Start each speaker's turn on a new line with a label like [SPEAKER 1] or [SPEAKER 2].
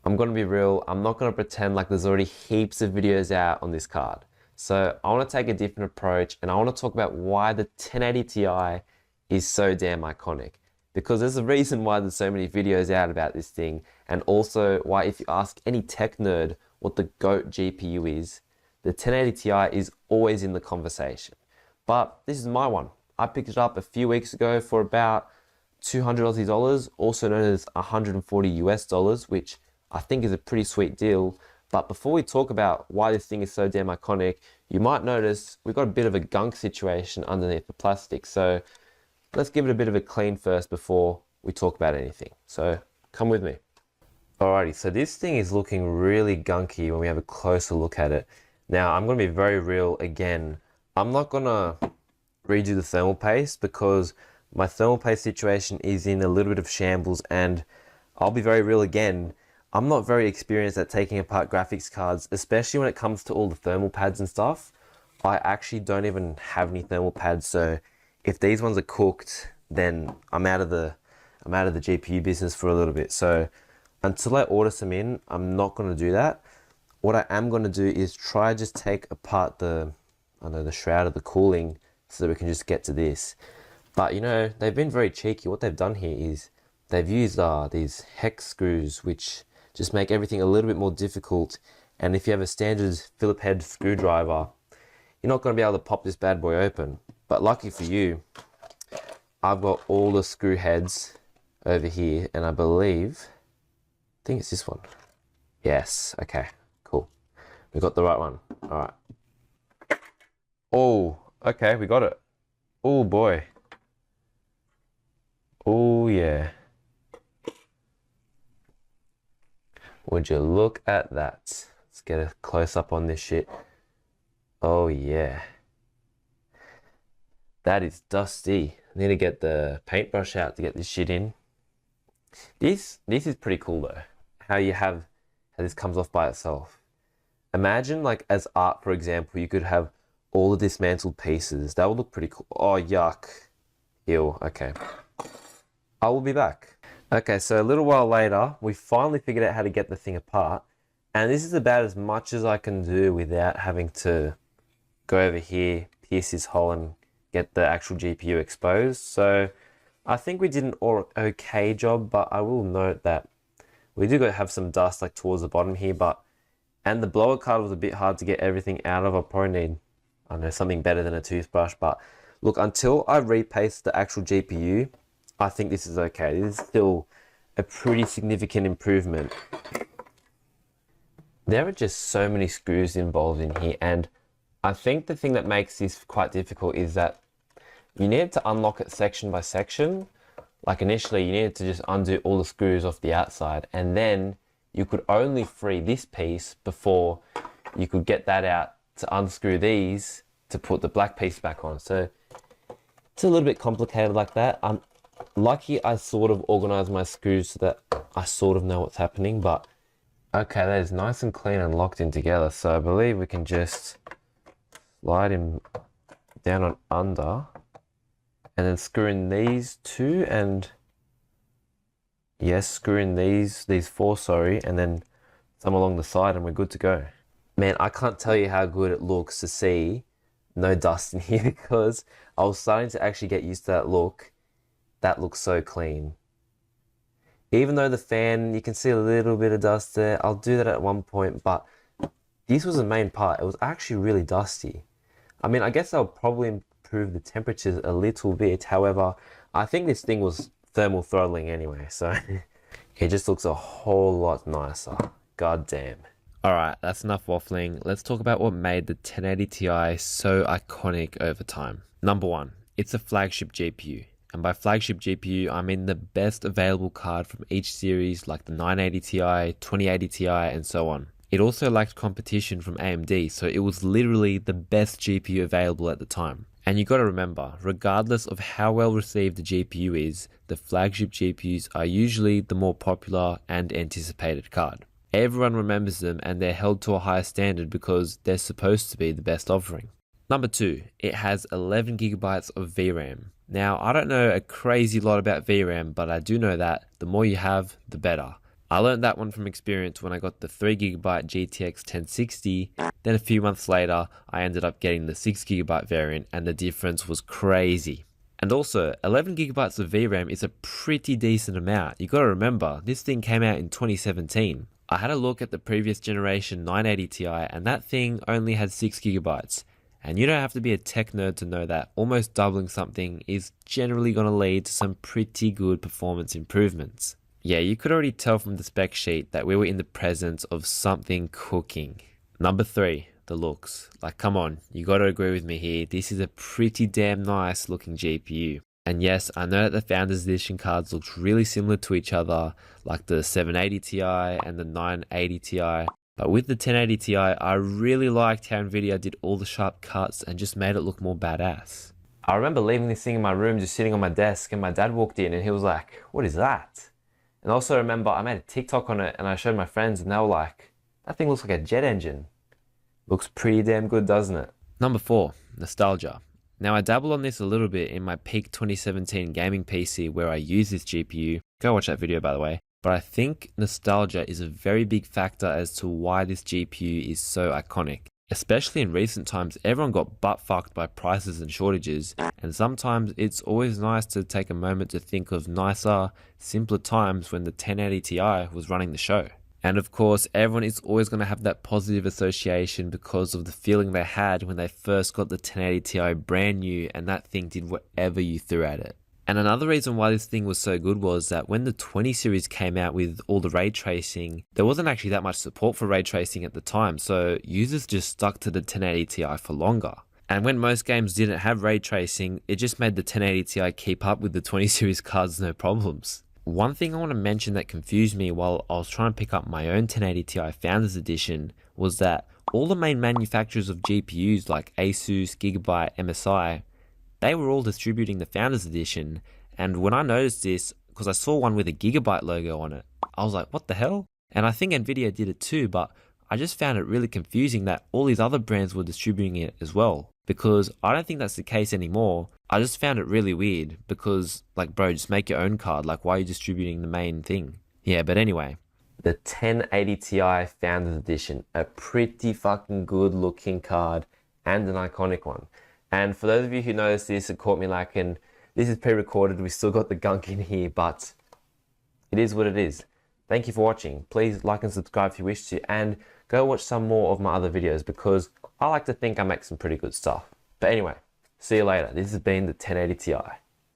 [SPEAKER 1] I'm going to be real. I'm not going to pretend like there's already heaps of videos out on this card. So I want to take a different approach and I want to talk about why the 1080 Ti is so damn iconic. Because there's a reason why there's so many videos out about this thing, and also why if you ask any tech nerd what the GOAT GPU is, the 1080 Ti is always in the conversation. But this is my one. I picked it up a few weeks ago for about 200 Aussie dollars, also known as 140 US dollars, which I think is a pretty sweet deal. But before we talk about why this thing is so damn iconic, you might notice we've got a bit of a gunk situation underneath the plastic. So let's give it a bit of a clean first before we talk about anything. So come with me. Alrighty, so this thing is looking really gunky when we have a closer look at it. Now, I'm going to be very real again. I'm not going to redo the thermal paste because my thermal paste situation is in a little bit of shambles, and I'll be very real again. I'm not very experienced at taking apart graphics cards, especially when it comes to all the thermal pads and stuff. I actually don't even have any thermal pads, so if these ones are cooked, then I'm out of the GPU business for a little bit. So until I order some in, I'm not going to do that. What I am going to do is try just take apart the shroud of the cooling so that we can just get to this. But you know, they've been very cheeky. What they've done here is they've used these hex screws, which just make everything a little bit more difficult. And if you have a standard Phillip head screwdriver, you're not going to be able to pop this bad boy open. But lucky for you, I've got all the screw heads over here, and I think it's this one. Yes, okay, cool. We got the right one. All right. Oh, okay, we got it. Oh boy. Oh yeah. Would you look at that? Let's get a close up on this shit. Oh yeah. That is dusty. I need to get the paintbrush out to get this shit in. This is pretty cool though. How this comes off by itself. Imagine like as art, for example, you could have all the dismantled pieces. That would look pretty cool. Oh, yuck. Ew, okay. I will be back. Okay, so a little while later, we finally figured out how to get the thing apart. And this is about as much as I can do without having to go over here, pierce this hole and get the actual GPU exposed. So I think we did an okay job, but I will note that we do have some dust like towards the bottom here, and the blower card was a bit hard to get everything out of. I probably need, I don't know, something better than a toothbrush. But look, until I repaste the actual GPU, I think this is okay. This is still a pretty significant improvement. There are just so many screws involved in here, and I think the thing that makes this quite difficult is that you need to unlock it section by section. Like initially you needed to just undo all the screws off the outside, and then you could only free this piece before you could get that out to unscrew these to put the black piece back on. So it's a little bit complicated like that. I'm lucky I sort of organized my screws so that I sort of know what's happening, but okay, that is nice and clean and locked in together. So I believe we can just slide him down on under, and then screw in these two, and yes, screw in these four, sorry, and then some along the side, and we're good to go. Man, I can't tell you how good it looks to see no dust in here, because I was starting to actually get used to that look. That looks so clean. Even though the fan, you can see a little bit of dust there. I'll do that at one point, but this was the main part. It was actually really dusty. I mean, I guess I'll probably improve the temperatures a little bit. However, I think this thing was thermal throttling anyway, so it just looks a whole lot nicer. God damn. Alright, that's enough waffling. Let's talk about what made the 1080 Ti so iconic over time. Number one, it's a flagship GPU. And by flagship GPU, I mean the best available card from each series, like the 980 Ti, 2080 Ti, and so on. It also lacked competition from AMD, so it was literally the best GPU available at the time. And you gotta remember, regardless of how well received the GPU is, the flagship GPUs are usually the more popular and anticipated card. Everyone remembers them, and they're held to a higher standard because they're supposed to be the best offering. Number two, it has 11 gigabytes of VRAM. Now, I don't know a crazy lot about VRAM, but I do know that the more you have, the better. I learned that one from experience when I got the 3GB GTX 1060, then a few months later, I ended up getting the 6GB variant and the difference was crazy. And also, 11GB of VRAM is a pretty decent amount. You gotta remember, this thing came out in 2017. I had a look at the previous generation 980 Ti and that thing only had 6GB. And you don't have to be a tech nerd to know that almost doubling something is generally gonna lead to some pretty good performance improvements. Yeah, you could already tell from the spec sheet that we were in the presence of something cooking. Number 3, the looks. Like, come on, you gotta agree with me here. This is a pretty damn nice looking GPU. And yes, I know that the Founders Edition cards looked really similar to each other, like the 780 Ti and the 980 Ti. But with the 1080 Ti, I really liked how Nvidia did all the sharp cuts and just made it look more badass. I remember leaving this thing in my room, just sitting on my desk, and my dad walked in and he was like, "What is that?" And I also remember I made a TikTok on it and I showed my friends and they were like, "That thing looks like a jet engine." Looks pretty damn good, doesn't it? Number 4, nostalgia. Now I dabble on this a little bit in my peak 2017 gaming PC where I use this GPU. Go watch that video by the way. But I think nostalgia is a very big factor as to why this GPU is so iconic. Especially in recent times, everyone got butt fucked by prices and shortages, and sometimes it's always nice to take a moment to think of nicer, simpler times when the 1080 Ti was running the show. And of course, everyone is always going to have that positive association because of the feeling they had when they first got the 1080 Ti brand new and that thing did whatever you threw at it. And another reason why this thing was so good was that when the 20 series came out with all the ray tracing, there wasn't actually that much support for ray tracing at the time, so users just stuck to the 1080 Ti for longer. And when most games didn't have ray tracing, it just made the 1080 Ti keep up with the 20 series cards no problems. One thing I want to mention that confused me while I was trying to pick up my own 1080 Ti Founders Edition was that all the main manufacturers of GPUs like Asus, Gigabyte, MSI, they were all distributing the Founders Edition, and when I noticed this, because I saw one with a Gigabyte logo on it, I was like, what the hell? And I think Nvidia did it too, but I just found it really confusing that all these other brands were distributing it as well, because I don't think that's the case anymore. I just found it really weird, because, like, bro, just make your own card, like, why are you distributing the main thing? Yeah, but anyway. The 1080 Ti Founders Edition, a pretty fucking good looking card, and an iconic one. And for those of you who noticed this, it caught me lacking. This is pre-recorded, we still got the gunk in here, but it is what it is. Thank you for watching. Please like and subscribe if you wish to, and go watch some more of my other videos because I like to think I make some pretty good stuff. But anyway, see you later. This has been the 1080 Ti.